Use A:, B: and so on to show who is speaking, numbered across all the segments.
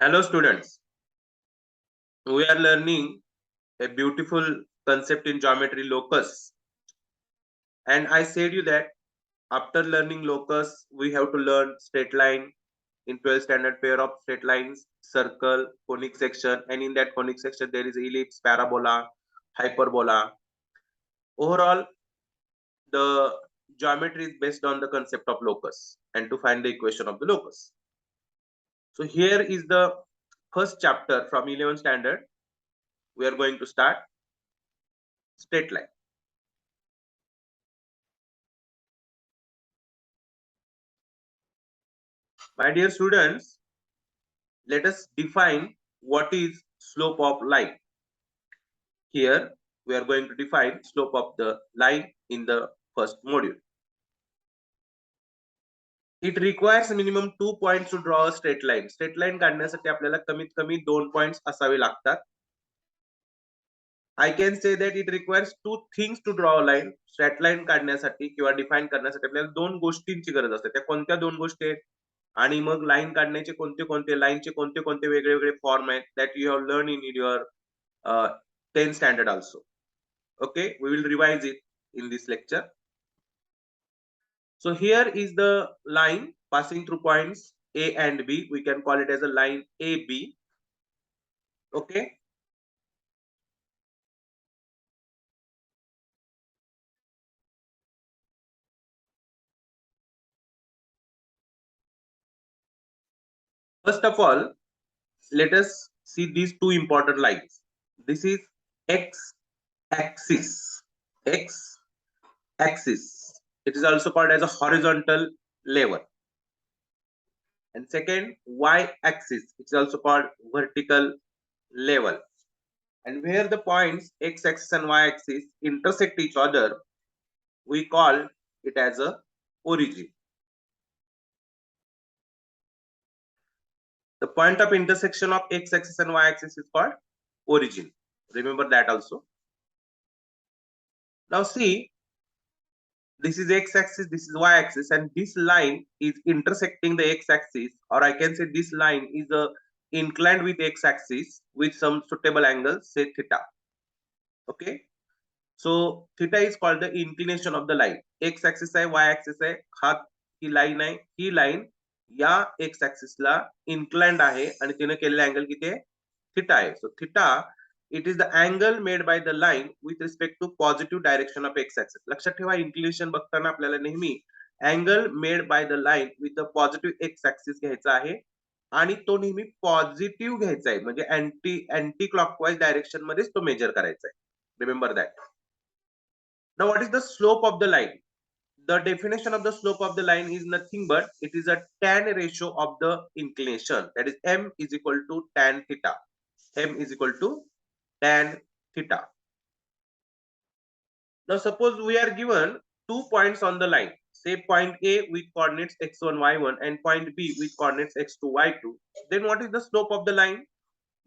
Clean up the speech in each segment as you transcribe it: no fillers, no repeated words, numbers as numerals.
A: Hello students, we are learning a beautiful concept in geometry, locus. And I said you that after learning locus, we have to learn straight line in 12th standard, pair of straight lines, circle, conic section, and in that conic section there is ellipse, parabola, hyperbola. Overall, the geometry is based on the concept of locus and to find the equation of the locus. So here is the first chapter from 11th standard. We are going to start straight line. My dear students, let us define what is slope of line. Here we are going to define slope of the line in the first module. It requires minimum 2 points to draw a straight line. Straight line काढण्यासाठी आपल्याला कमीत कमी 2 points असावे लागतात. I can say that it requires two things to draw a line. Straight line काढण्यासाठी किंवा define करण्यासाठी आपल्याला दोन गोष्टींची गरज असते. त्या कोणत्या दोन गोष्टी आहेत? आणि मग लाईन काढण्याचे कोणते कोणते लाईनचे कोणते कोणते वेगळे वेगळे फॉर्म आहेत that you have learned in your 10th standard also. Okay, we will revise it in this lecture. So here is the line passing through points A and B. We can call it as a line AB. Okay. First of all, let us see these two important lines. This is X axis. X axis. It is also called as a horizontal level. And second, Y axis. It is also called vertical level. And where the points X axis and Y axis intersect each other, we call it as a origin. The point of intersection of X axis and Y axis is called origin. Remember that also. Now see, this is X axis, this is Y axis, and this line is intersecting the X axis, or I can say this line is inclined with X axis with some suitable angle, say theta. Okay. So theta is called the inclination of the line. X axis आहे, Y axis आहे, हा ही line आहे, ही line या X axis ला inclined आहे आणि तिने केलेला अँगल किती आहे? थीटा आहे. So theta, it is the angle made by the line with respect to positive direction of X axis. लक्षात ठेवा, inclination बघताना आपल्याला नेहमी angle made by the line with the positive X axis घ्यायचा आहे आणि तो नेहमी पॉझिटिव्ह घ्यायचा आहे, म्हणजे अँटी क्लॉकवाइज डायरेक्शन मध्येच तो मेजर करायचा आहे. Remember that. Now, what is the slope of the line? The definition of the slope of the line is nothing but it is a tan ratio of the inclination. That is m is equal to tan theta. M is equal to tan theta. Now, suppose we are given 2 points on the line. Say point A with coordinates x1, y1 and point B with coordinates x2, y2. Then what is the slope of the line?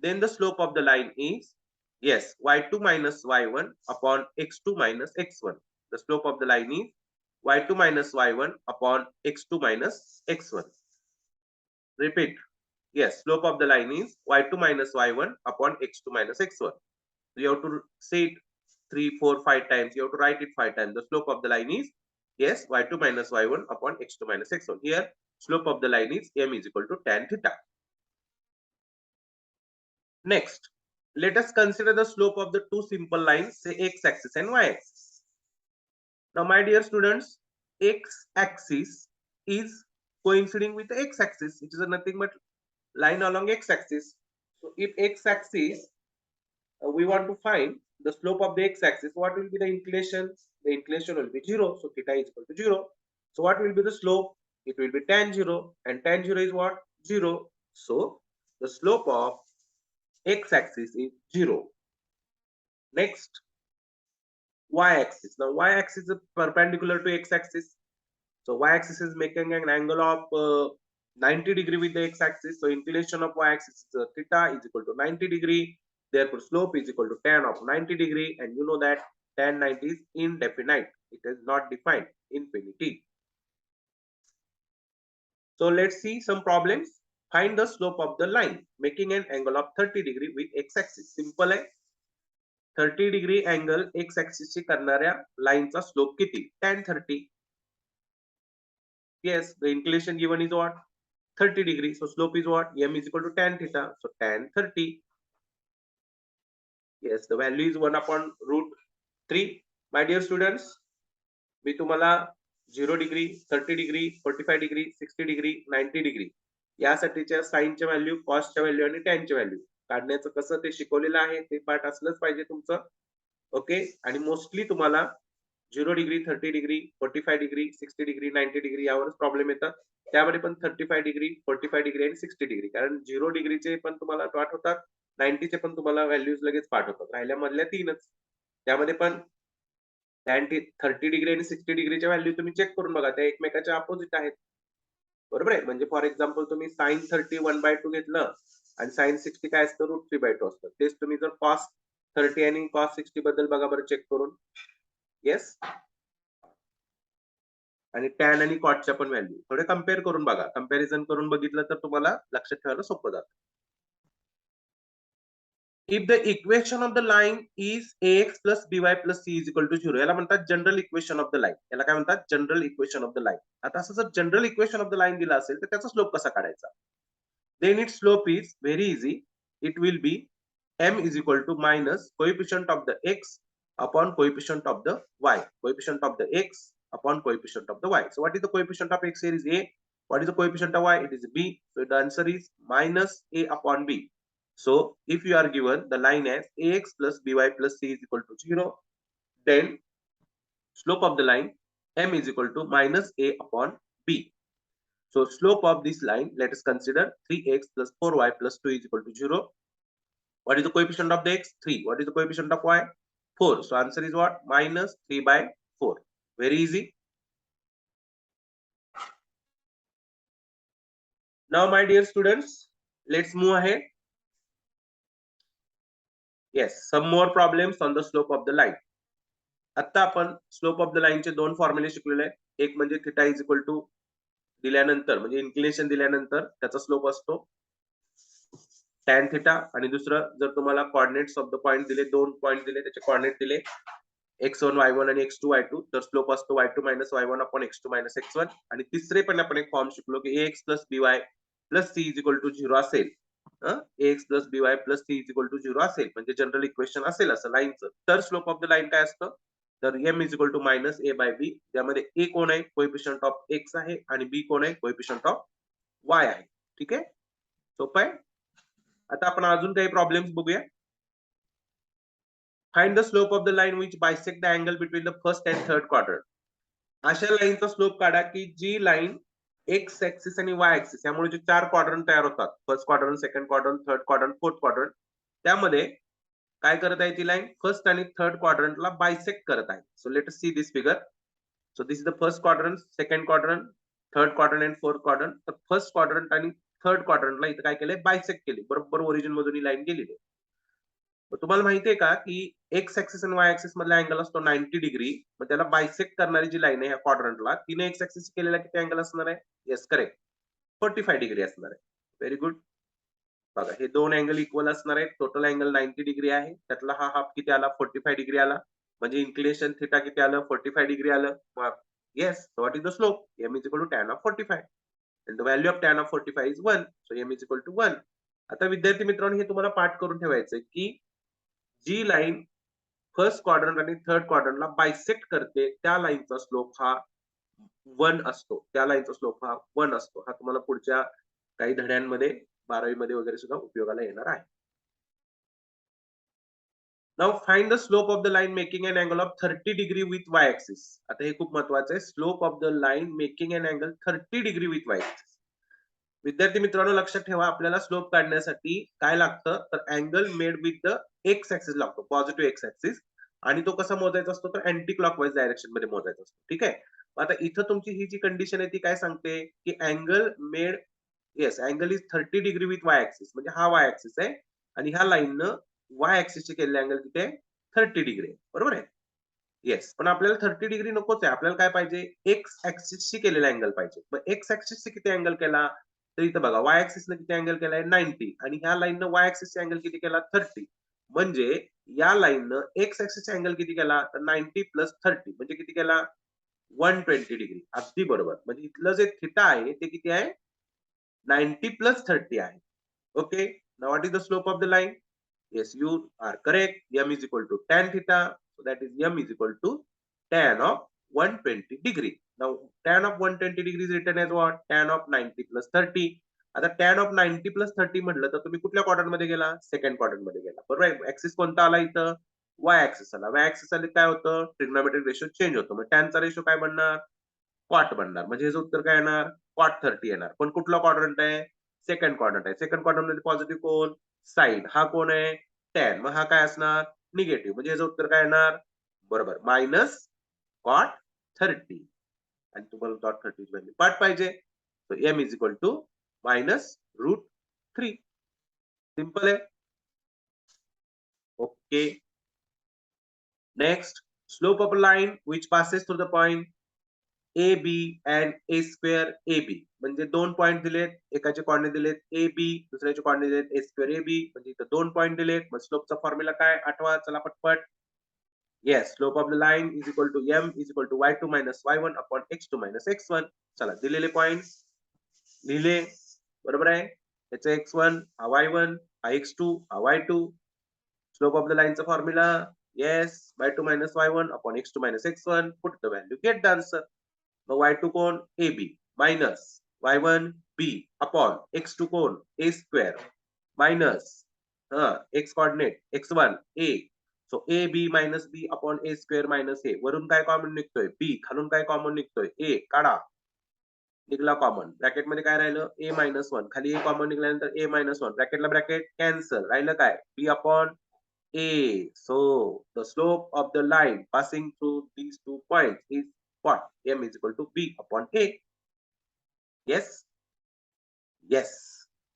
A: Then the slope of the line is, yes, y2 minus y1 upon x2 minus x1. The slope of the line is y2 minus y1 upon x2 minus x1. Repeat. Yes, slope of the line is y2 minus y1 upon x2 minus x1. So you have to say it 3, 4, 5 times. You have to write it 5 times. The slope of the line is, yes, y2 minus y1 upon x2 minus x1. Here, slope of the line is m is equal to tan theta. Next, let us consider the slope of the two simple lines, say x-axis and y-axis. Now, my dear students, x-axis is coinciding with the x-axis. It is nothing but line along x-axis. So, if x-axis, we want to find the slope of the x-axis, what will be the inclination? The inclination will be 0. So, theta is equal to 0. So, what will be the slope? It will be tan 0. And tan 0 is what? 0. So, the slope of x-axis is 0. Next, y-axis. Now, y-axis is perpendicular to x-axis. So, y-axis is making an angle of 90 degree with the x-axis. So, inclination of y-axis is theta is equal to 90 degree. Therefore, slope is equal to tan of 90 degree. And you know that tan 90 is indefinite. It is not defined, infinity. So, let's see some problems. Find the slope of the line making an angle of 30 degree with x axis. Simple आहे. 30 degree angle x axis ची करणाऱ्या लाईनचा slope किती? tan 30. Yes, the inclination given is what? 30 degree. So slope is what? M is equal to tan theta. So tan 30. Yes, the value is 1 upon root 3. My dear students, मी तुम्हाला 0 degree, 30 degree, 45 degree, 60 degree, 90 degree यासाठीच्या साईनच्या value, कॉसच्या value आणि टॅनच्या value काढण्याचं कसं ते शिकवलेलं आहे. ते पाठ असलंच पाहिजे तुमचं. ओके. आणि मोस्टली तुम्हाला 0 degree, 30 degree, 45 degree, 60 degree, 90 degree यावरच प्रॉब्लेम येतात. त्यामध्ये पण 35 डिग्री, 45 डिग्री आणि 60 डिग्री, कारण 0 डिग्रीचे पण तुम्हाला पाठ होतात, 90 चे पण तुम्हाला व्हॅल्यूज लगेच पाठ होतात. राहिल्या मधल्या तीनच. त्यामध्ये पण tan 30 डिग्री आणि 60 डिग्रीच्या व्हॅल्यू तुम्ही चेक करून बघा, त्या एकमेकाच्या अपोजिट आहेत. बरोबर आहे. म्हणजे फॉर एक्झाम्पल तुम्ही sin 30 1/2 घेतलं आणि sin 60 काय असतं? √3/2 असतं. तेच तुम्ही जर cos 30 आणि cos 60 बद्दल बघा बरं चेक करून. येस. आणि टॅन आणि कॉटच्या पण व्हॅल्यू थोडे कम्पेअर करून बघा. कम्पॅरिझन करून बघितलं तर तुम्हाला लक्षात ठेवायला सोपं जातं. If the equation of the line is ax plus by plus c is equal to 0. याला म्हणतात general equation of the line. याला काय म्हणतात? General equation of the line. आता असं जर general equation of the line दिला असेल तर त्याचा स्लोप कसा काढायचा? Then its slope is very easy. It will be m is equal to minus coefficient of the x upon coefficient of the y. Coefficient of the x upon coefficient of the y. So what is the coefficient of x here is a. What is the coefficient of y? It is b. So the answer is minus a upon b. So if you are given the line as ax plus by plus c is equal to 0, then slope of the line m is equal to minus a upon b. So slope of this line, let us consider 3x plus 4y plus 2 is equal to 0. What is the coefficient of the x? 3. What is the coefficient of y? 4. So answer is what? Minus 3 by 4. Very easy. Now my dear students, let's move ahead. Yes, some more problems on the slope of the line. आता आपण slope of the लाईनचे दोन फॉर्म्युले शिकलेले आहेत. एक म्हणजे theta is equal to दिल्यानंतर म्हणजे इन्क्लिनेशन दिल्यानंतर त्याचा स्लोप असतो tan थिटा, आणि दुसरं जर तुम्हाला कोऑर्डिनेट्स ऑफ द पॉइंट दिले, दोन पॉइंट दिले, त्याचे कोऑर्डिनेट दिले x1 y1 आणि x2 y2, तर स्लोप असतो y2 minus y1 upon x2 minus x1. आणि तिसरे पण आपण एक फॉर्म शिकलो की ax plus by plus c is equal to 0 असेल. ax plus by plus c is equal to 0 असेल म्हणजे जनरल इक्वेशन असेल असं लाईनचं, तर स्लोप ऑफ द लाईन काय असतं? तर m is equal to minus a by b. त्यामध्ये a कोण आहे? कोएफिशियंट ऑफ x आहे, आणि b कोण आहे? कोएफिशियंट ऑफ y आहे. ठीक आहे, सोपं आहे. आता आपण अजून काही प्रॉब्लेम्स बघूया. Find the slope of the line which bisect the angle between the first and third quadrant. अशा लाईनचा स्लोप काढा की जी लाईन एक्स ऍक्सिस आणि वाय ऍक्सिस यामुळे जे चार क्वाड्रंट तयार होतात, first quadrant, second quadrant, third quadrant, fourth quadrant, त्यामध्ये काय करत आहे ती लाईन? फर्स्ट आणि थर्ड क्वाड्रंटला बायसेक्ट करत आहे. So let us see this figure. So this is the first quadrant, second quadrant, third quadrant and fourth quadrant. तर first quadrant आणि थर्ड क्वाड्रंटला इथं काय केलंय? बायसेक्ट केली. बरोबर ओरिजिन मधून ही लाईन गेलेली आहे. तुम्हाला माहितीये का की एक्स ऍक्सिस आणि वाय ऍक्सिस मधला अँगल असतो 90 डिग्री. मग त्याला बायसेक्ट करणारी जी लाईन आहे या क्वाड्रंटला, तिने एक्स ऍक्सिस केलेला किती अँगल असणार आहे? येस, करेक्ट, 45 डिग्री असणार आहे. Very good. बघा, हे दोन अँगल इक्वल असणार आहेत. टोटल अँगल 90 डिग्री आहे. त्यातला हा हाफ किती आला? 45 डिग्री आला. म्हणजे इन्क्लिनेशन थिटा किती आलं? 45 डिग्री आलं. Yes, what is the slope? m is equal to tan of 45. and the value of tan of 45 is 1. So m is equal to 1. आता विद्यार्थी मित्रांनो, हे तुम्हाला पाठ करून ठेवायचंय की जी लाईन फर्स्ट क्वाड्रंट आणि थर्ड क्वाड्रंटला बायसेक्ट करते त्या लाईनचा स्लोप हा 1 असतो. त्या लाईनचा स्लोप हा 1 असतो. हा तुम्हाला पुढच्या काही धड्यांमध्ये 12वी मध्ये वगैरे सुद्धा उपयोगाला येणार आहे. Now find the slope of the line making an angle of 30 degree with Y axis. आता हे खूप महत्वाचं आहे. Slope of the line making an angle 30 degree with Y axis. विद्यार्थी मित्रांनो, लक्षात ठेवा, आपल्याला स्लोप काढण्यासाठी काय लागतं? तर angle made with the x axis लागतो, पॉझिटिव्ह एक्स ऍक्सिस. आणि तो कसा मोजायचा असतो? तर अँटी क्लॉकवाईज डायरेक्शन मध्ये मोजायचा असतो. ठीक आहे. आता इथं तुमची ही जी कंडिशन आहे ती काय सांगते की angle made, yes, angle is 30 degree with Y axis, म्हणजे हा वाय ऍक्सिस आहे आणि ह्या लाईननं वाय ऍक्सिसचे केलेले अँगल किती आहे? 30 डिग्री आहे. बरोबर आहे. येस, पण आपल्याला 30 डिग्री नकोच आहे. आपल्याला काय पाहिजे? एक्स ऍक्सिसशी केलेला अँगल पाहिजे. मग एक्स ऍक्सिसशी किती अँगल केला? तर इथं बघा वाय ऍक्सिसनं किती अँगल केलाय 90 आणि ह्या लाईननं वाय ऍक्सिसचा अँगल किती केला 30. म्हणजे या लाईननं एक्स ऍक्सिसचा अँगल किती केला तर 90 प्लस 30 म्हणजे किती केला 120 डिग्री. अगदी बरोबर. म्हणजे इथलं जे थिटा आहे ते किती आहे 90 प्लस 30 आहे. Okay. Now what is the slope of the line? Yes, you are correct. M is equal to tan theta. So that is M is equal to tan of 120 degree. Now tan of 120 degree is written as what? Tan of 90 plus 30. आता tan of 90 plus 30 म्हटलं तर तुम्ही कुठल्या quadrant मध्ये गेला second quadrant मध्ये गेला बरोबर आहे. ऍक्सिस कोणता आला इथं y ऍक्सिस आला. y ऍक्सिस आले काय होतं ट्रिग्नोमेट्रिक रेशो चेंज होतो. मग tan चा रेशो काय बनणार क्वाट बनणार. म्हणजे याचं उत्तर काय येणार क्वाट 30 येणार. पण कुठला क्वाड्रंट आहे सेकंड क्वाड्रंट आहे. सेकंड क्वाड्रंट मध्ये पॉझिटिव्ह कोण साईड हा कोण आहे tan. मग हा काय असणार निगेटिव्ह. म्हणजे याचं उत्तर काय येणार बरोबर मायनस कॉट 30 आणि तुम्हाला कॉट 30 ची व्हॅल्यू पाठ पाहिजे. So m is equal to minus √3. Simple आहे. Okay. Next slope of a line which passes through the point A B and A square A B. म्हणजे दोन पॉईंट दिलेत एकाचे कॉर्डिनेट दिलेत ए बी दुसऱ्याचे कॉर्डिनेट दिलेत ए स्क्वेअर ए बी. म्हणजे इथं दोन पॉईंट दिलेत. मग स्लोपचा फॉर्म्युला काय आठवा चला पटपट. Yes, slope of the line is equal to m is equal to y2 minus y1 upon x2 minus x1. चला दिलेले पॉइंट्स लिहिले बरोबर आहे. याचा x1 हा y1 हा x2 हा y2. स्लोप ऑफ द लाईनचा formula yes y2 minus y1 upon x2 minus x1. Put the value, get the answer. मग y2 कोण ab minus y1 b upon x2 कोण a square minus x coordinate x1 a. So A B minus B upon A square minus A. वरून काय common निघतोय बी खालून काय common निघतोय ए काढा निघला कॉमन. ब्रॅकेट मध्ये काय राहिलं ए मायनस वन खाली ए कॉमन निघाल्यानंतर ए मायनस वन ब्रॅकेटला ब्रॅकेट कॅन्सल राहिलं काय B upon A. So the slope of the line passing through these two point is what m is equal to b upon a. Yes yes.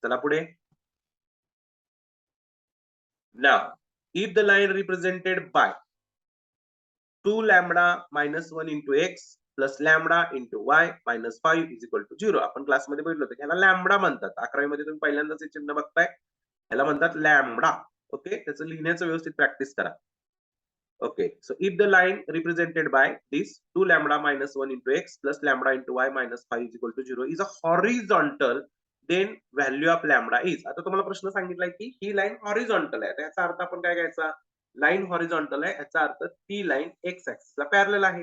A: चला पुढे. Now, if the line represented by 2 lambda minus 1 into x plus lambda into y minus 5 is equal to 0. आपण क्लासमध्ये बघितलं होतं ह्याला lambda म्हणतात. 11वी मध्ये तुम्ही पहिल्यांदाच हे चिन्ह बघताय. ह्याला म्हणतात लॅम्बडा. ओके त्याचं लिहिण्याचं व्यवस्थित प्रॅक्टिस करा. Okay, so if the line represented by this 2 lambda minus 1 into x plus lambda into y minus 5 is equal to 0 is a horizontal, then value of lambda is. आता तुम्हाला प्रश्न सांगितलाय की ही line horizontal आहे. याचा अर्थ आपण काय घ्यायचा लाईन हॉरिझॉन्टल आहे याचा अर्थ ती लाईन एक्स ऍक्सिसला पॅरलल आहे.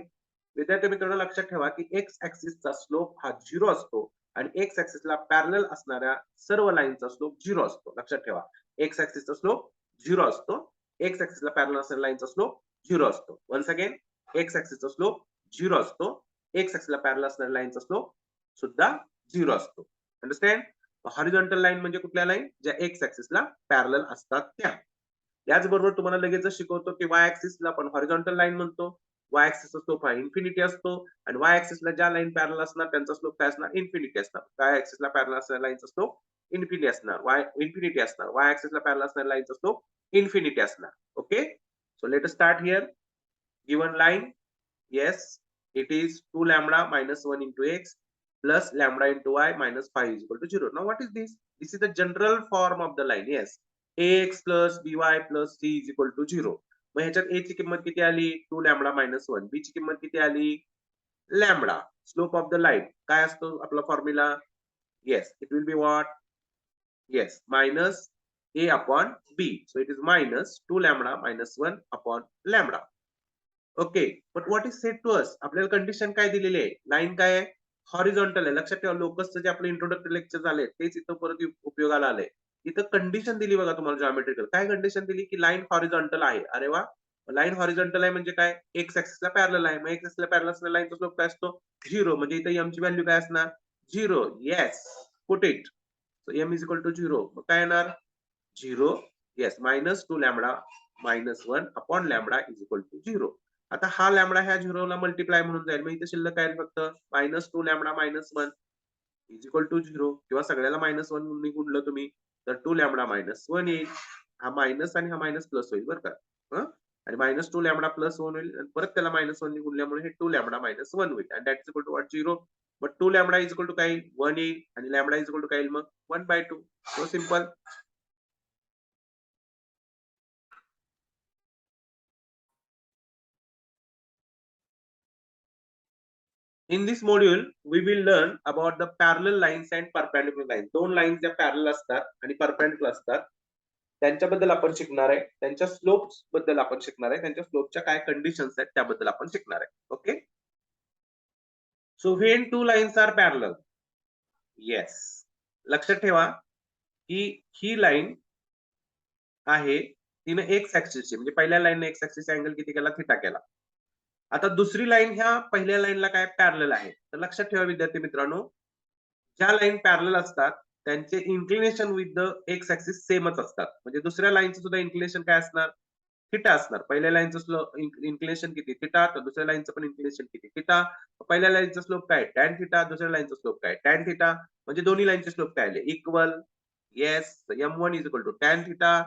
A: विद्यार्थी मित्रांनो लक्षात ठेवा की एक्स ऍक्सिसचा स्लोप हा 0 असतो आणि एक्स ऍक्सिसला पॅरलल असणाऱ्या सर्व लाईनचा स्लोप 0 असतो. लक्षात ठेवा एक्स ऍक्सिसचा स्लोप 0 असतो. एक्स ऍक्सिसला पॅरलल असणाऱ्या लाईनचा स्लोप 0 असतो. वन्स अगेन एक्स ऍक्सिसचा स्लोप 0 असतो. एक्स ऍक्सिसला पॅरलल असणाऱ्या लाईनचा स्लोप सुद्धा 0 असतो. अंडरस्टँड. हॉरिझॉन्टल लाईन म्हणजे कुठल्या लाईन ज्या एक्स ऍक्सिसला पॅरलल असतात त्या. याचबरोबर तुम्हाला लगेच शिकवतो की वाय ऍक्सिसला आपण हॉरिझॉन्टल लाईन म्हणतो. वाय ऍक्सिसचा स्लोप हा इन्फिनिटी असतो आणि वाय ऍक्सिसला ज्या लाईन पॅरलल असणार त्यांचा स्लोप काय असणार इन्फिनिटी असणार. वाय ऍक्सिसला पॅरलल असणाऱ्या लाईनचा स्लोप इन्फिनिटी असणार. वाय इन्फिनिटी असणार. वाय ऍक्सिसला पॅरलल असणाऱ्या लाईनचा स्लोप इन्फिनिटी असणार. Okay. So let us start here. Given line, yes, it is 2 lambda minus 1 into x plus lambda into y minus 5 is equal to 0. Now what is this? This is the general form of the line. Yes, ax plus by plus c is equal to 0. मग ह्याच्यात a ची किंमत किती आली 2 lambda minus 1. b ची किंमत किती आली lambda. Slope of the line काय असतो आपला formula? Yes, it will be what? Yes, minus a upon b. So it is minus 2 lambda minus 1 upon lambda. Okay, but what is said to us? आपल्याला condition काय दिलेली आहे line काय आहे horizontal आहे. लक्षात ठेवा लोकसचं जे आपले इंट्रोडक्टरी लेक्चर झाले तेच इथं परत उपयोगाला आले. इथं कंडिशन दिली बघा तुम्हाला जॉमेट्रिकल काय कंडिशन दिली की लाईन हॉरिझॉन्टल आहे. अरे वा लाईन हॉरिझॉन्टल आहे म्हणजे काय एक्स ऍक्सिसला पॅरलल आहे. मग एक्स ऍक्सिसला पॅरलल असलेल्या लाईनचा स्लोप काय असतो 0. म्हणजे इथं m ची व्हॅल्यू काय असणार 0. Yes put it. So m is equal to 0. मग काय येणार 0. Yes minus 2 lambda minus 1 upon lambda is equal to 0. आता हा लॅम्बडा ह्या 0 ला मल्टिप्लाय म्हणून जाईल. मग इथे शिल्लक काय फक्त minus 2 lambda minus 1 is equal to 0 किंवा सगळ्याला मायनस 1 म्हणून गुणलं तुम्ही तर 2 लॅम्बडा मायनस 1 येईल. हा मायनस आणि हा मायनस प्लस होईल बरं का. आणि मायनस 2 लॅम्बडा प्लस 1 होईल आणि परत त्याला मायनस 1 ने गुणल्यामुळे हे 2 लॅम्बडा मायनस 1 होईल आणि that is equal to what 0. मग 2 लॅम्बडा इज इक्वल टू काय 1 येईल आणि लॅम्बडा इज इक्वल टू काय येईल मग 1/2. So simple. In this module, we will learn about the parallel lines and perpendicular lines. दोन लाईन्स ज्या पॅरलल असतात आणि परपेंडिक्युलर असतात त्यांच्याबद्दल आपण शिकणार आहे. त्यांच्या स्लोप्स बद्दल आपण शिकणार आहे. त्यांच्या स्लोपच्या काय कंडिशन्स आहेत त्याबद्दल आपण शिकणार आहे. Okay. So when two lines are parallel, yes, लक्षात ठेवा की ही लाईन आहे तिने एक्स ऍक्सिसची म्हणजे पहिल्या लाईनने एक्स ऍक्सिस अँगल किती केला थिटा केला. आता दुसरी लाईन ह्या पहिल्या लाईनला काय पॅरलल आहे. तर लक्षात ठेवा विद्यार्थी मित्रांनो, ज्या लाईन पॅरलल असतात त्यांचे inclination with the x axis सेमच असतात. म्हणजे दुसऱ्या लाईनचं सुद्धा इन्क्लिनेशन काय असणार थिटा असणार. पहिल्या लाईनचं स्लोप इन्क्लिनेशन किती थिटा, तर दुसऱ्या लाईनचं पण इन्क्लिनेशन किती थिटा. पहिल्या लाईनचा स्लोप काय टॅन थिटा, दुसऱ्या लाईनचा स्लोप काय टॅन थिटा. म्हणजे दोन्ही लाईनचे स्लोप काय आले equal. Yes, m1 is equal to tan theta,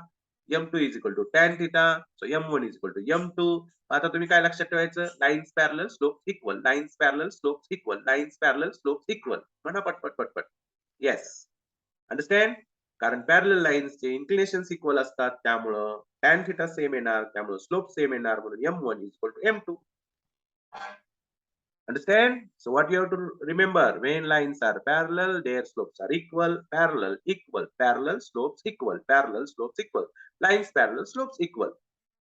A: m2 is equal to tan theta. So m1 is equal to m2. आता तुम्ही काय लक्षात ठेवायचं lines parallel slope equal, lines parallel slope equal, lines parallel slope equal. म्हणा पटपट पटपट. Yes, understand. कारण parallel लाईन्सचे इन्क्लिनेशन इक्वल असतात त्यामुळं टॅन थिटा सेम येणार, त्यामुळे स्लोप सेम येणार, म्हणून m1 is equal to m2. Understand? So what you have to remember, when lines are parallel, their slopes are equal, parallel, equal, parallel, slopes equal, parallel, slopes equal, lines parallel, slopes equal.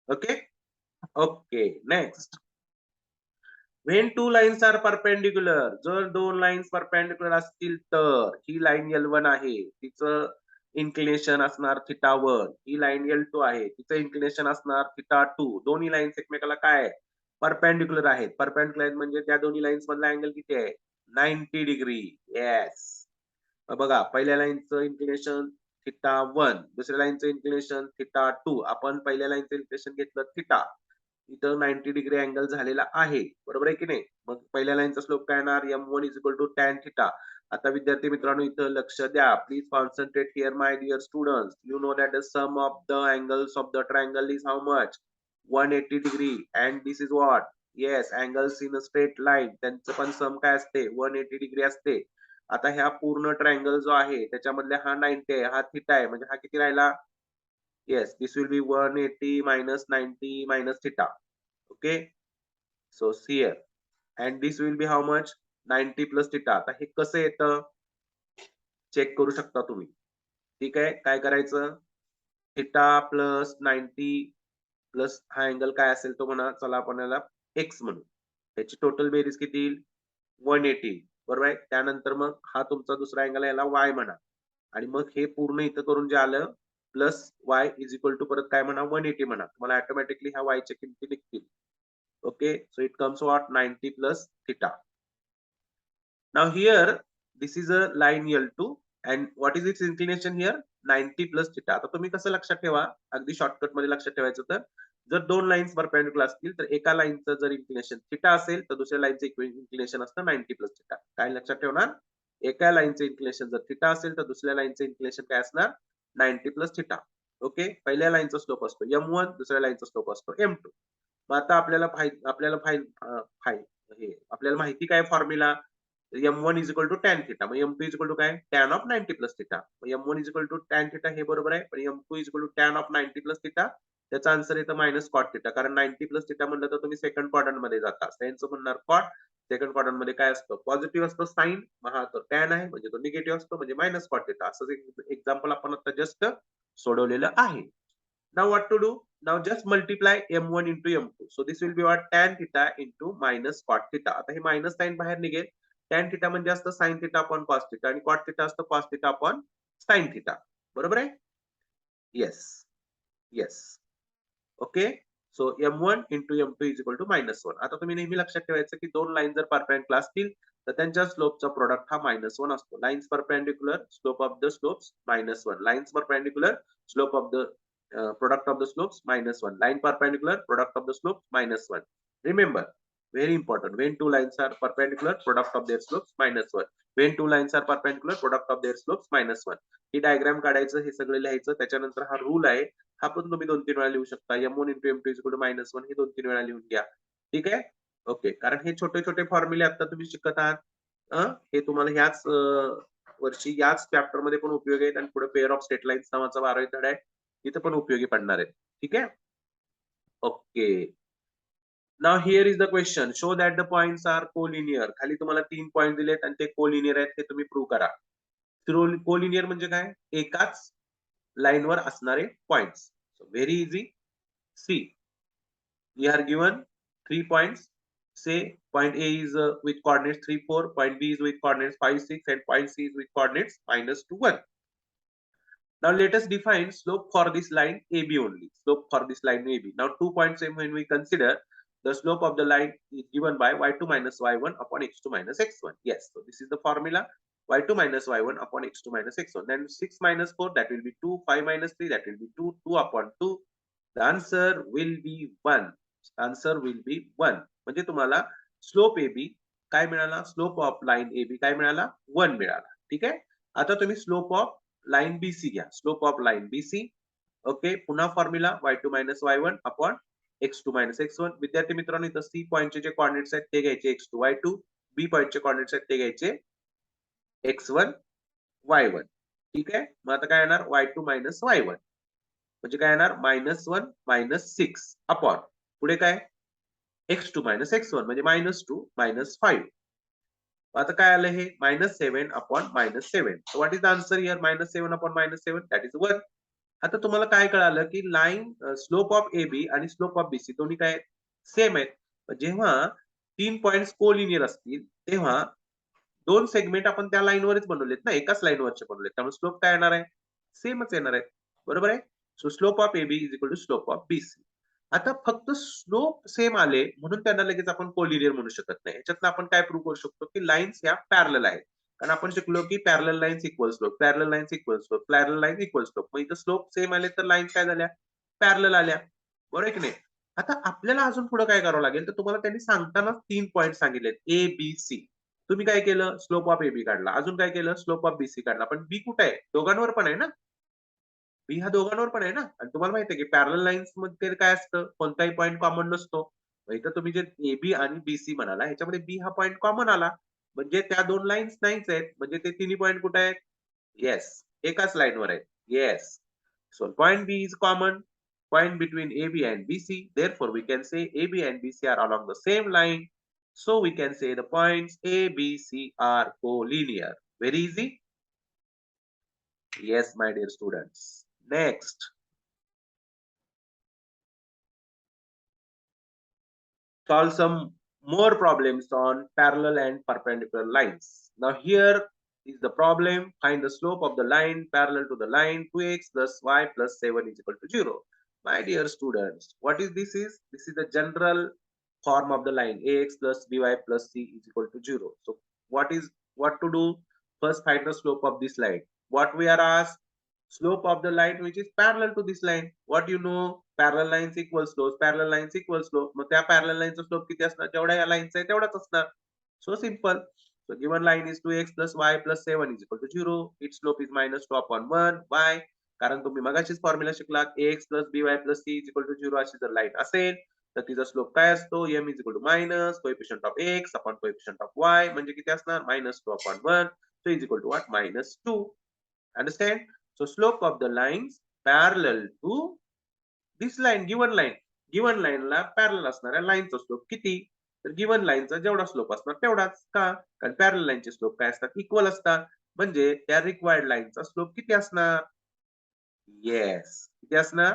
A: Okay? Okay, next. When two lines are perpendicular, जर दोन lines perpendicular असतील तर ही line L1 आहे, तिचं inclination असणार θ1, ही line L2 आहे, तिचं inclination असणार θ2. दोन्ही लाईन्स एकमेकाला काय आहे परपेंडिक्युलर आहेत. परपेंडिक्युलर म्हणजे त्या दोन्ही लाईन्स मधला अँगल किती आहे 90 डिग्री. येस, बघा पहिल्या लाईनचं इन्क्लिनेशन θ1, दुसऱ्या लाईनचं इन्क्लिनेशन θ2. आपण पहिल्या लाईनचं इन्क्लिनेशन घेतलं थिटा, इथं 90 डिग्री अँगल झालेला आहे, बरोबर आहे की नाही. मग पहिल्या लाईनचा स्लोप काय येणार m1 is equal to tan theta. आता विद्यार्थी मित्रांनो इथं लक्ष द्या, please concentrate here my dear students. You know that the sum of the angles of the triangle is how much 180 degree and this is what. Yes, angles in a straight line त्यांचं पण सम काय असते 180 degree असते. आता ह्या पूर्ण triangle जो आहे त्याच्यामधले हा 90 आहे, हा थिटा आहे, म्हणजे हा किती राहिला. Yes, this will be 180 minus 90 minus theta. Okay, so here and this will be how much 90 plus theta. आता हे कसं येतं चेक करू शकता तुम्ही. ठीक आहे, काय करायचं थिटा प्लस 90 प्लस हा अँगल काय असेल तो म्हणा, चला आपण याला एक्स म्हणू. त्याची टोटल बेरीज किती येईल 180, बरोबर आहे. त्यानंतर मग हा तुमचा दुसरा अँगल याला वाय म्हणा आणि मग हे पूर्ण इथं करून जे आलं plus y is equal to परत काय म्हणा 180 म्हणा. तुम्हाला ऑटोमॅटिकली ह्या वायच्या किमती निघतील. Okay, so it comes what 90 plus theta. Now here this is a line L2 and what is its inclination here 90 plus theta. आता तुम्ही कसं लक्षात ठेवा, अगदी शॉर्टकट मध्ये लक्षात ठेवायचं तर जर दोन लाईन्स परपेंडिक्युलर असतील तर एका लाईनचं जर इन्क्लिनेशन थिटा असेल तर दुसऱ्या लाईनचं इन्क्लिनेशन असतं 90 प्लस थिटा. काय लक्षात ठेवणार, एका लाईनचं इन्क्लिनेशन जर थिटा असेल तर दुसऱ्या लाईनचं इन्क्लिनेशन काय असणार 90 प्लस थिटा. ओके, पहिल्या लाईनचा स्लोप असतो m1, दुसऱ्या लाईनचा स्लोप असतो m2. मग आता आपल्याला माहिती काय formula m1 is equal to tan theta. मग m2 is equal to काय tan of 90 plus theta. मग m1 is equal to tan theta हे बरोबर आहे, पण m2 is equal to tan of 90 plus theta. त्याचा आन्सर येतं मायनस कॉट थिटा, कारण 90 प्लस थिटा म्हणलं तर तुम्ही सेकंड क्वाड्रंट मध्ये जाता. साइनचं म्हणणार कॉट, सेकंड क्वाड्रंट मध्ये काय असतं पॉझिटिव्ह असतं साइन, मग हा तो टॅन आहे म्हणजे तो निगेटिव्ह असतो म्हणजे मायनस कॉट थिटा. असं एक्झाम्पल आपण आता जस्ट सोडवलेलं आहे. Now what to do? Now just multiply m1 into m2. So this will be what tan theta into minus cot theta. आता हे मायनस साइन बाहेर निघेल. tan theta म्हणजे असतं sin theta upon cos theta आणि cot theta असतं cos theta upon sin theta. बरोबर आहे. Yes yes. Okay, so m1 into m2 is equal to -1. आता तुम्ही नेहमी लक्षात ठेवायचं की दोन लाईन जर परपेंडिक्युलर असतील तर त्यांच्या स्लोपचा प्रोडक्ट हा -1 असतो. Lines perpendicular slope of the slopes -1. Lines perpendicular slope of the product of the slopes -1. Line perpendicular product of the slopes -1. Remember, very important, when two lines are perpendicular product of their slopes -1. When two lines are perpendicular product of their slopes -1. He diagram काढायचं, हे सगळं लिहायचं. त्याच्यानंतर हा rule आहे, हा पण तुम्ही 2-3 वेळा लिहू शकता. m1 into m2 is equal to -1 हे 2-3 वेळा लिहून घ्या. ठीक आहे. ओके, कारण हे छोटे छोटे फॉर्म्युले आता तुम्ही शिकत आहात. हे तुम्हाला ह्याच वर्षी याच चॅप्टर मध्ये पण उपयोगी आहेत आणि पुढे पेअर ऑफ स्टेट लाईन्स नावाचा 12वी धडा आहे तिथे पण उपयोगी पडणार आहेत. ठीक आहे. Okay. Now here is the question. Show that the points are collinear. खाली तुम्हाला 3 पॉइंट दिलेत आणि ते कोलिनियर आहेत हे तुम्ही प्रूव्ह करा. कोलिनियर म्हणजे काय? एकाच लाईनवर असणारे points. Very easy. See, we are given 3 points. Say point A is with coordinates 3, 4, point B is with coordinates 5, 6, and point C is with coordinates -2, 1. Now let us define slope for this line AB only. Slope for this line AB. Now 2 points when we consider the slope of the line is given by y2 minus y1 upon x2 minus x1. Yes, so this is the formula. Y2 minus y1 upon x2 minus x1. Then 6 minus 4, that will be 2. 5 minus 3, that will be 2. 2 upon 2. The answer will be 1. Answer will be 1. म्हणजे तुम्हाला slope AB काय मिळाला? Slope of line AB काय मिळाला? 1 मिळाला. ठीक आहे. आता तुम्ही स्लोप ऑफ लाईन BC घ्या. Slope of line BC. Okay. पुन्हा formula y2 minus y1 upon x2 minus x1. विद्यार्थी मित्रांनो, इथं C पॉइंटचे जे कोऑर्डिनेट्स आहेत ते घ्यायचे x2 y2. B पॉइंटचे कोऑर्डिनेट्स आहेत ते घ्यायचे x1 y1. ठीक आहे. मग आता काय येणार? y2 minus y1. म्हणजे काय येणार? -1 -6 अपॉन पुढे काय? x2 minus x1 म्हणजे -2 -5. आता काय आलं हे? -7 upon -7. So what is the answer here? -7 upon -7, that is 1. आता तुम्हाला काय कळालं की लाईन स्लोप ऑफ AB आणि स्लोप ऑफ BC दोन्ही काय सेम आहेत. जेव्हा 3 पॉइंट्स कोलिनियर असतील तेव्हा 2 सेगमेंट आपण त्या लाईनवरच बनवलेत ना, एकाच लाईनवरचे बनवलेत. त्यामुळे स्लोप काय येणार आहे? सेमच येणार आहे. बरोबर आहे? So slope of AB is equal to slope of BC. आता फक्त स्लोप सेम आले म्हणून त्यांना लगेच आपण कोलिनियर म्हणू शकत नाही. ह्याच्यातनं आपण काय प्रूव्ह करू शकतो की लाईन्स ह्या पॅरलल आहेत. कारण आपण शिकलो की parallel lines equal slope, parallel lines equal slope, parallel lines equal slope. मग इथं स्लोप सेम आले तर लाईन्स काय झाल्या? पॅरलल आल्या. बरोबर आहे की नाही? आता आपल्याला अजून पुढे काय करावं लागेल? तर तुम्हाला त्यांनी सांगताना 3 पॉइंट सांगितलेत A, B, C. तुम्ही काय केलं? स्लोप ऑफ AB काढला. अजून काय केलं? स्लोप ऑफ BC काढला. पण B कुठे आहे? दोघांवर पण आहे ना? बी हा दोघांवर पण आहे ना. आणि तुम्हाला माहिती आहे की पॅरलल लाईन्स मध्ये काय असतं? कोणताही पॉइंट कॉमन नसतो. मग इथं तुम्ही जे AB आणि BC म्हणाला ह्याच्यामध्ये B हा पॉइंट कॉमन आला. म्हणजे त्या 2 लाईन्स नाहीच आहेत. म्हणजे ते तिन्ही पॉइंट कुठे आहेत? येस. एकाच लाईनवर आहेत. Yes. So point B is common point between AB and BC. Therefore, we can say AB and BC are along the same line. So we can say the points A, B, C are collinear. Very easy. Yes, my dear students. Next. Solve some more problems on parallel and perpendicular lines. Now here is the problem. Find the slope of the line parallel to the line 2x plus y plus 7 is equal to 0. My dear students, what is this is? This is the general form of the line ax plus by plus c is equal to 0. So what to do? First find the slope of this line. What we are asked? Slope of the line which is parallel to this line. What you know? Parallel lines equal slopes. Parallel lines equal slope. मग त्या parallel lines चा slope किती असणार? जेवढा या लाईनचा आहे तेवढाच असणार. So simple. So given line is 2x plus y plus 7 is equal to 0. Its slope is -2 upon 1. Why? कारण तुम्ही मगाशीच फॉर्म्युला शिकलात ax plus by plus c is equal to 0 अशी जर लाईन असेल तर तिचा स्लोप काय असतो? m is equal to minus coefficient of x upon coefficient of y म्हणजे किती असणार? -2 upon 1. So is equal to what? -2. Understand? So slope of the lines parallel to this line, given line ला parallel असणाऱ्या लाईनचा slope किती? तर given लाईनचा जेवढा स्लोप असणार तेवढाच. का? कारण पॅरलल लाईनचे स्लोप काय असतात? इक्वल असतात. म्हणजे त्या रिक्वायर्ड लाईनचा स्लोप किती असणार? येस. किती असणार?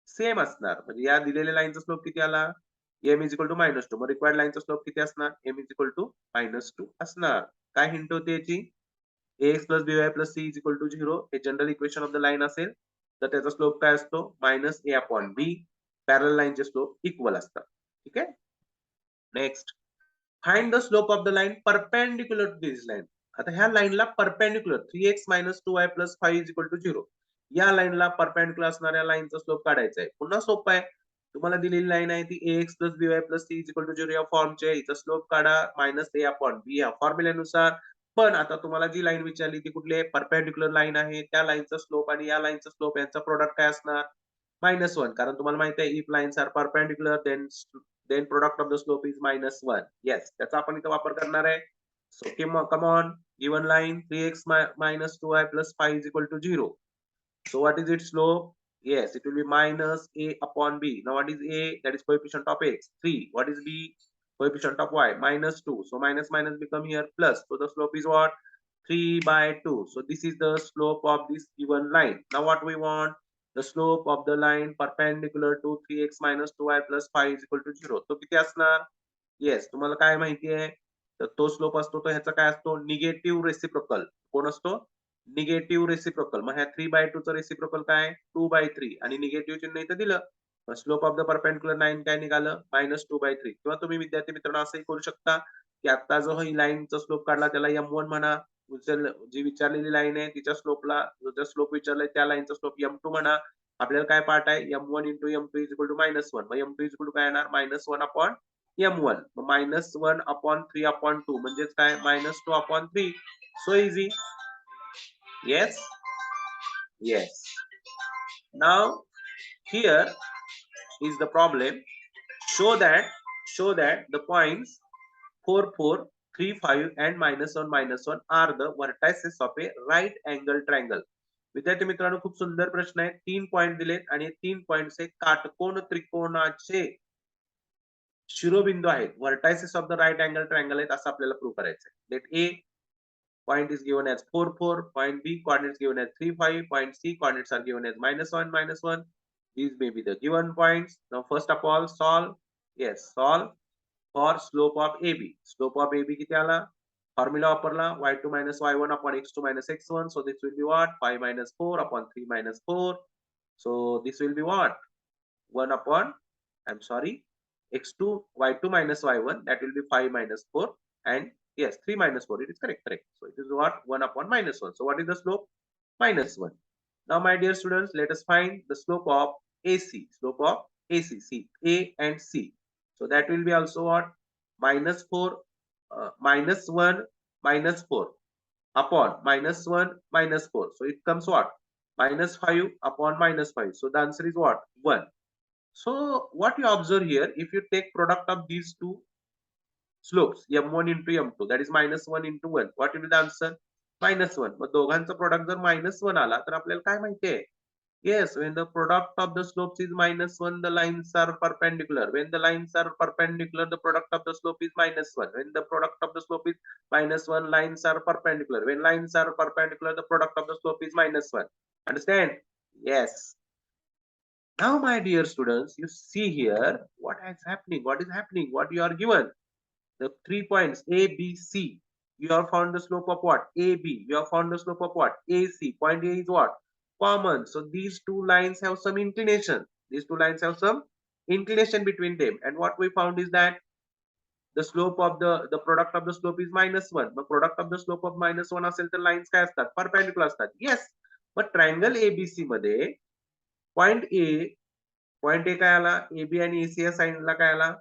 A: सेम असणार. म्हणजे या दिलेल्या लाईनचा स्लोप किती आला? m is equal to -2. मग रिक्वायर्ड लाईनचा स्लोप किती असणार? m is equal to -2 असणार. काय हिंट होते याची? ax plus by plus c is equal to 0 हे general equation of the line असेल तर त्याचा स्लोप काय असतो? -a upon b. पॅरलल लाईनचे स्लोप इक्वल असतात. ठीक आहे. Next. Find the slope of the line perpendicular to this line. आता ह्या लाईनला perpendicular 3x - 2y 5 is equal to 0 या लाईनला परपेंडिक्युलर असणाऱ्या लाईनचा स्लोप काढायचा आहे. पुन्हा सोपं आहे. तुम्हाला दिलेली लाईन आहे ती ax by c is equal to 0 या फॉर्मची आहे. हिचा स्लोप काढा -a upon b या फॉर्म्युल्यानुसार. पण आता तुम्हाला जी लाईन विचारली ती कुठली आहे? परपेंडिक्युलर लाईन आहे. त्या लाईनचा स्लोप आणि या लाईनचा स्लोप यांचा प्रोडक्ट काय असणार? -1. कारण तुम्हाला माहिती आहे if lines are perpendicular then product of the slope is -1. Yes. त्याचा आपण इथे वापर करणार आहे. So come on, given line 3x minus 2y plus 5 is equal to 0. So what is its slope? Yes, it will be minus a upon b. Now what is a? That is coefficient of x. 3. What is b? Coefficient of y. Minus 2. So minus minus become here plus. So the slope is what? 3 by 2. So this is the slope of this given line. Now what we want? The slope of the line perpendicular to 3x minus 2y plus 5 is equal to 0. तो किती असणार? Yes, तुम्हाला काय माहिती आहे? तर तो slope असतो तो ह्याचा काय असतो? Negative reciprocal. कोण असतो? Negative reciprocal. मग ह्या 3/2 चं रेसिप्रोकल काय? 2/3 आणि निगेटिव्ह चिन्ह इथं दिलं. Slope of the perpendicular line काय निघालं? -2/3. किंवा तुम्ही विद्यार्थी मित्रांनो असंही करू शकता की आता जो ही लाईनचा स्लोप काढला त्याला M1 म्हणा. जी विचारलेली लाईन आहे तिच्या स्लोपला जो स्लोप विचारलाय त्या लाईनचा स्लोप M2 म्हणा. आपल्याला काय पाठ आहे? M1 into M2 is equal to -1. मग M2 is equal to काय येणार? -1 upon M1. मग -1 upon 3 upon 2 म्हणजेच काय? -2 upon 3. So easy. Yes? Yes. Now, here is the problem. Show that the points 4, 4, 3, 5 and -1 are the vertices of a right angle triangle. विद्यार्थी मित्रांनो खूप सुंदर प्रश्न आहे. 3 पॉइंट दिलेत आणि 3 पॉइंट्स हे काटकोन त्रिकोणाचे शिरोबिंदू आहेत. Vertices of the right angle triangle आहेत असं आपल्याला प्रूव्ह करायचं आहे. Let A point is given as 4, 4. Point B coordinates given as 3, 5. Point C coordinates are given as -1, -1. These may be the given points. Now first of all solve. Yes, solve for slope of AB. Slope of AB किती आला? Formula वापरला y2 minus y1 upon x2 minus x1. So this will be what? 5 minus 4 upon 3 minus 4. So this will be what? 1 upon, I'm sorry, x2, y2 minus y1. That will be 5 minus 4. And yes, 3 minus 4. It is correct. So it is what? 1 upon -1. So what is the slope? -1. Now, my dear students, let us find the slope of AC. Slope of AC. See, A and C. So that will be also what? -4, -1, -4 upon -1, -4. So it comes what? -5 upon -5. So the answer is what? 1. So what you observe here, if you take product of these two slopes, M1 into M2, that is -1 into 1, what will be the answer? -1. मग दोघांचा product जर -1 आला तर आपल्याला काय माहितीये? Yes, when the product of the slopes is -1, the lines are perpendicular. When the lines are perpendicular, the product of the slope is -1. When the product of the slope is -1, lines are perpendicular. When lines are perpendicular, the product of the slope is -1. Understand? Yes. Now, my dear students, you see here what is happening. What is happening? What you are given? The 3 points A, B, C. You have found the slope of what? AB. You have found the slope of what? AC. Point A is what? Common. So these two lines have some inclination. These two lines have some inclination between them. And what we found is that the slope of the product of the slope is -1. The product of the slope of -1 असेल तर lines काय असतात? Perpendicular असतात. Yes. But triangle ABC मध्ये point A काय आला? AB आणि AC या साइडला काय आला?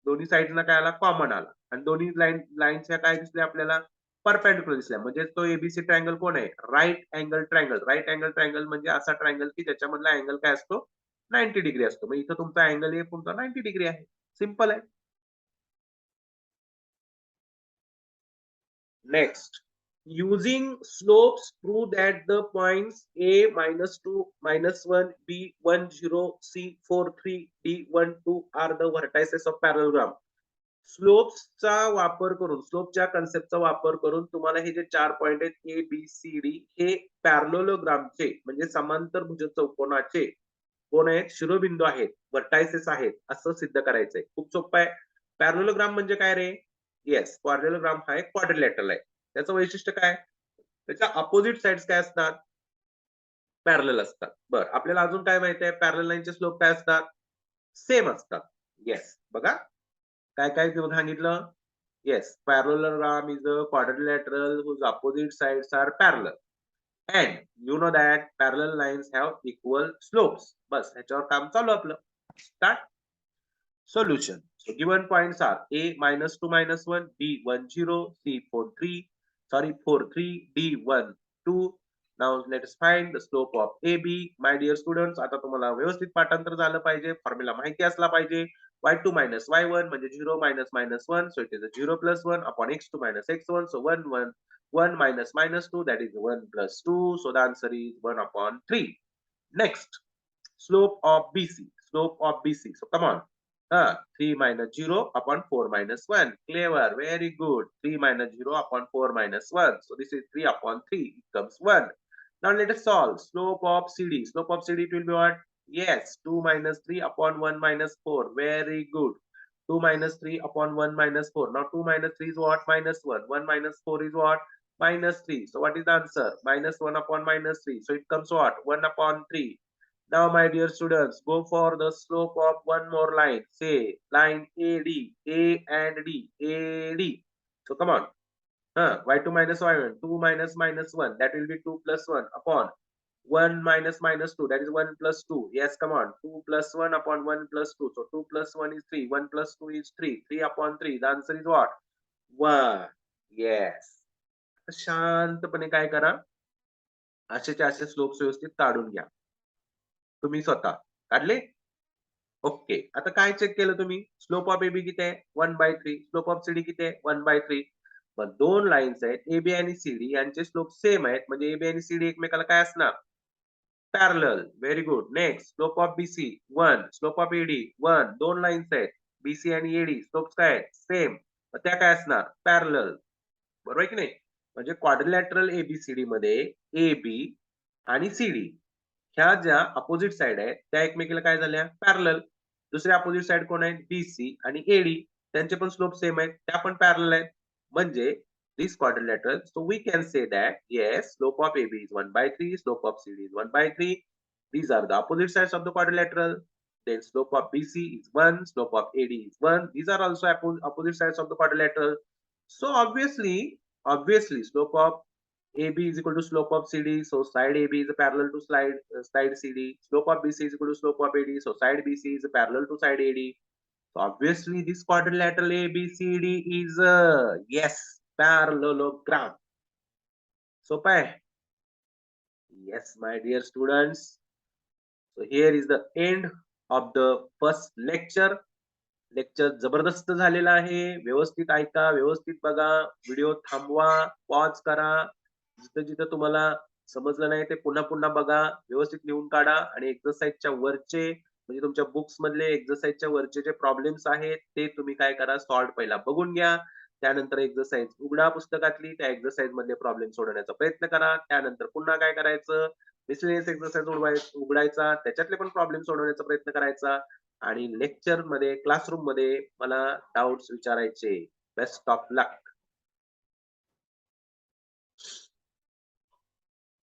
A: दोन्ही साइडला काय आला? कॉमन आला. आणि दोन्ही लाईन्स ह्या काय दिसल्या आपल्याला? परपेंडिक्युलर दिसल्या. म्हणजे तो एबीसी ट्रायंगल कोण आहे? Right angle triangle. Right angle triangle म्हणजे असा ट्रायंगल की ज्याच्यामधला अँगल काय असतो? 90 डिग्री असतो. मग इथं तुमचा अँगल ए तुमचा 90 डिग्री आहे. सिंपल आहे. Next. Using slopes, prove that the points A -2, -1, B 10, C 43, D 12 are the vertices of parallelogram. स्लोप्सचा वापर करून स्लोपच्या कन्सेप्टचा वापर करून तुम्हाला हे जे 4 पॉइंट आहेत ए बी सी डी हे पॅरलोलोग्रामचे म्हणजे समांतर भुज चौकोनाचे कोण आहेत? शिरोबिंदू आहेत, वर्टायसेस आहेत असं सिद्ध करायचंय. खूप सोपं आहे. पॅरलोलोग्राम म्हणजे काय रे? येस, पॅरलोलोग्राम हा एक क्वाड्रिलॅटरल आहे. त्याचं वैशिष्ट्य काय? त्याच्या अपोजिट साइड्स काय असतात? पॅरलल असतात. बरं, आपल्याला अजून काय माहिती आहे? पॅरलल लाईनचे स्लोप काय असतात? सेम असतात. येस, बघा काय काय सांगितलं? Yes, parallelogram is a quadrilateral whose opposite sides are parallel. And you know that parallel lines have equal slopes. बस ह्याच्यावर काम चालू आपलं. Start. Solution. So given points are A -2 -1, B 10, C 43, sorry 43, D 12. Now let us find the slope of AB. My dear students, आता तुम्हाला व्यवस्थित पाठांतर झालं पाहिजे, फॉर्म्युला माहिती असला पाहिजे. y2 minus y1 म्हणजे 0 minus minus 1, so it is a 0 plus 1 upon x2 minus x1, so 1 1 1 minus minus 2, that is 1 plus 2, so the answer is 1 upon 3. Next, slope of BC, slope of BC, so come on. 3 minus 0 upon 4 minus 1. Clever, very good. 3 minus 0 upon 4 minus 1. So this is 3 upon 3. It comes 1. Now let us solve. Slope of CD. Slope of CD will be what? Yes, 2 minus 3 upon 1 minus 4. Very good. 2 minus 3 upon 1 minus 4. Now 2 minus 3 is what? Minus 1. 1 minus 4 is what? Minus 3. So what is the answer? Minus 1 upon minus 3. So it comes what? 1 upon 3. Now, my dear students, go for the slope of one more line. Say line AD, A and D, AD. So come on. Y2 minus y1, 2 minus minus 1, that will be 2 plus 1 upon 1 minus minus 2, that is 1 plus 2. Yes, come on. 2 plus 1 upon 1 plus 2. So 2 plus 1 is 3, 1 plus 2 is 3, 3 upon 3. The answer is what? 1. Yes. शांतपणे काय करा, असेच्या असे slopes व्यवस्थित काढून घ्या तुम्ही स्वतः. काढले? ओके. आता काय चेक केलं तुम्ही? स्लोप ऑफ एबी किती आहे? 1/3. स्लोप ऑफ सीडी किती आहे? 1/3. मग दोन लाईन्स आहेत एबी आणि सीडी यांचे स्लोप सेम आहेत म्हणजे एबी आणि सीडी एकमेकाला काय असणार? Parallel. Very good. Next, slope of BC 1, slope of AD 1. दोन लाईन्स आहेत बीसी आणि एडी, स्लोप्स काय आहेत? सेम. मग त्या काय असणार? पॅरलल. बरोबर आहे की नाही? म्हणजे क्वाड्रिलॅटरल एबीसीडी मध्ये एबी आणि सीडी ह्या ज्या अपोजिट साइड आहेत त्या एकमेकीला काय झाल्या? पॅरलल. दुसऱ्या अपोजिट साइड कोण आहेत? बीसी आणि एडी. त्यांचे पण स्लोप सेम आहेत, त्या पण पॅरलल आहेत. म्हणजे this quadrilateral, so we can say that yes, slope of AB is 1/3, slope of CD is 1/3. These are the opposite sides of the quadrilateral. Then slope of BC is 1, slope of AD is 1. These are also opposite sides of the quadrilateral. So obviously slope of AB is equal to slope of CD. So side AB is parallel to side CD. Slope of BC is equal to slope of AD. So side BC is parallel to side AD. So obviously this quadrilateral ABCD is yes, parallelogram. So yes, my dear students. So here is the end of the first lecture. Lecture जबरदस्त झालेला आहे. व्यवस्थित ऐका, व्यवस्थित बघा, video थांबवा, pause करा. जिथं जिथं तुम्हाला समजलं नाही ते पुन्हा पुन्हा बघा, व्यवस्थित लिहून काढा आणि एक्सरसाइजच्या वरचे म्हणजे तुमच्या बुक्स मधले एक्सरसाइजच्या वरचे जे प्रॉब्लेम्स आहेत ते तुम्ही काय करा, सॉल्व पहिला बघून घ्या. त्यानंतर एक्सरसाइज उघडा पुस्तकातली, त्या एक्सरसाइज मधले प्रॉब्लेम सोडवण्याचा प्रयत्न करा. त्यानंतर पुन्हा काय करायचं, मिसलेनियस एक्सरसाइज उघडायचा, त्याच्यातले पण प्रॉब्लेम सोडवण्याचा प्रयत्न करायचा आणि लेक्चर मध्ये क्लासरूम मध्ये मला डाउट्स विचारायचे. Best of luck.